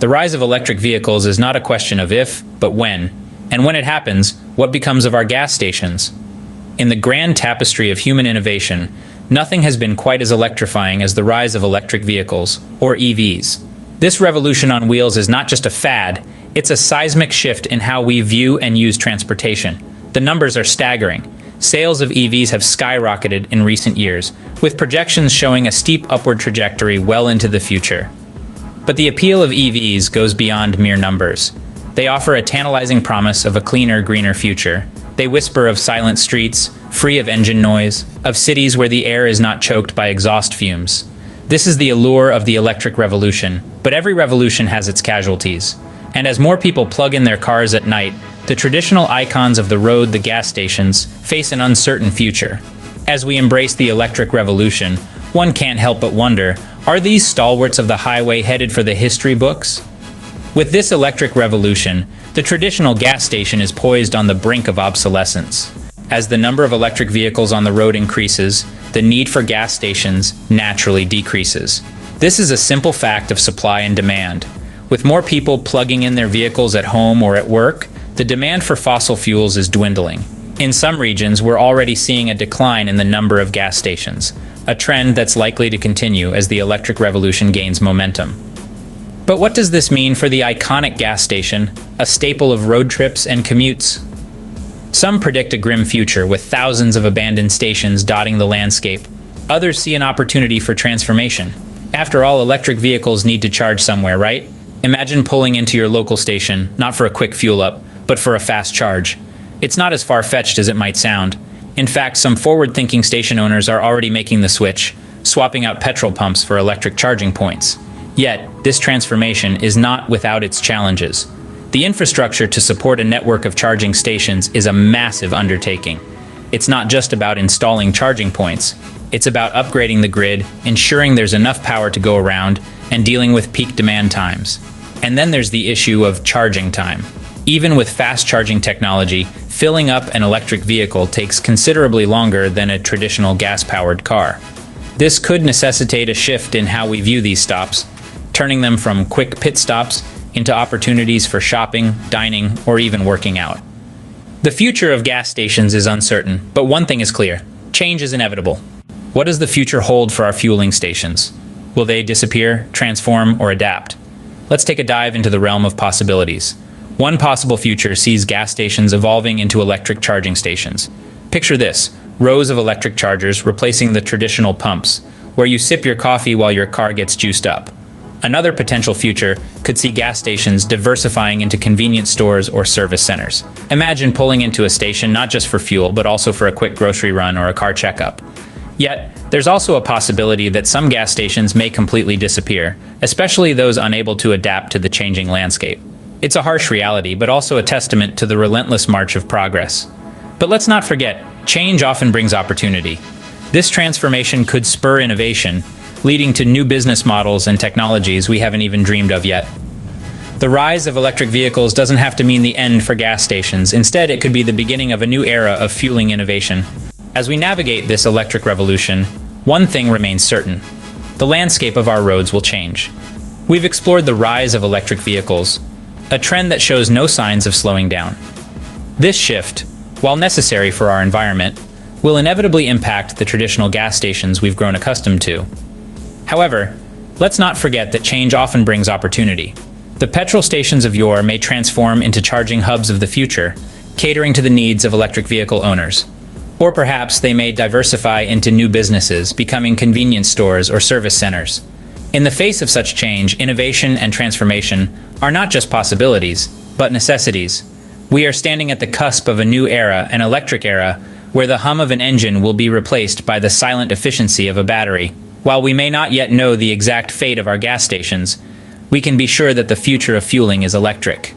The rise of electric vehicles is not a question of if, but when. And when it happens, what becomes of our gas stations? In the grand tapestry of human innovation, nothing has been quite as electrifying as the rise of electric vehicles, or EVs. This revolution on wheels is not just a fad, it's a seismic shift in how we view and use transportation. The numbers are staggering. Sales of EVs have skyrocketed in recent years, with projections showing a steep upward trajectory well into the future. But the appeal of EVs goes beyond mere numbers. They offer a tantalizing promise of a cleaner, greener future. They whisper of silent streets, free of engine noise, of cities where the air is not choked by exhaust fumes. This is the allure of the electric revolution, but every revolution has its casualties. And as more people plug in their cars at night, the traditional icons of the road, the gas stations, face an uncertain future. As we embrace the electric revolution, one can't help but wonder, are these stalwarts of the highway headed for the history books? With this electric revolution, the traditional gas station is poised on the brink of obsolescence. As the number of electric vehicles on the road increases, the need for gas stations naturally decreases. This is a simple fact of supply and demand. With more people plugging in their vehicles at home or at work, the demand for fossil fuels is dwindling. In some regions, we're already seeing a decline in the number of gas stations, a trend that's likely to continue as the electric revolution gains momentum. But what does this mean for the iconic gas station, a staple of road trips and commutes? Some predict a grim future with thousands of abandoned stations dotting the landscape. Others see an opportunity for transformation. After all, electric vehicles need to charge somewhere, right? Imagine pulling into your local station, not for a quick fuel up, but for a fast charge. It's not as far-fetched as it might sound. In fact, some forward-thinking station owners are already making the switch, swapping out petrol pumps for electric charging points. Yet, this transformation is not without its challenges. The infrastructure to support a network of charging stations is a massive undertaking. It's not just about installing charging points. It's about upgrading the grid, ensuring there's enough power to go around, and dealing with peak demand times. And then there's the issue of charging time. Even with fast charging technology, filling up an electric vehicle takes considerably longer than a traditional gas-powered car. This could necessitate a shift in how we view these stops, turning them from quick pit stops into opportunities for shopping, dining, or even working out. The future of gas stations is uncertain, but one thing is clear: change is inevitable. What does the future hold for our fueling stations? Will they disappear, transform, or adapt? Let's take a dive into the realm of possibilities. One possible future sees gas stations evolving into electric charging stations. Picture this: rows of electric chargers replacing the traditional pumps, where you sip your coffee while your car gets juiced up. Another potential future could see gas stations diversifying into convenience stores or service centers. Imagine pulling into a station not just for fuel, but also for a quick grocery run or a car checkup. Yet, there's also a possibility that some gas stations may completely disappear, especially those unable to adapt to the changing landscape. It's a harsh reality, but also a testament to the relentless march of progress. But let's not forget, change often brings opportunity. This transformation could spur innovation, leading to new business models and technologies we haven't even dreamed of yet. The rise of electric vehicles doesn't have to mean the end for gas stations. Instead, it could be the beginning of a new era of fueling innovation. As we navigate this electric revolution, one thing remains certain: the landscape of our roads will change. We've explored the rise of electric vehicles, a trend that shows no signs of slowing down. This shift, while necessary for our environment, will inevitably impact the traditional gas stations we've grown accustomed to. However, let's not forget that change often brings opportunity. The petrol stations of yore may transform into charging hubs of the future, catering to the needs of electric vehicle owners. Or perhaps they may diversify into new businesses, becoming convenience stores or service centers. In the face of such change, innovation and transformation are not just possibilities, but necessities. We are standing at the cusp of a new era, an electric era, where the hum of an engine will be replaced by the silent efficiency of a battery. While we may not yet know the exact fate of our gas stations, we can be sure that the future of fueling is electric.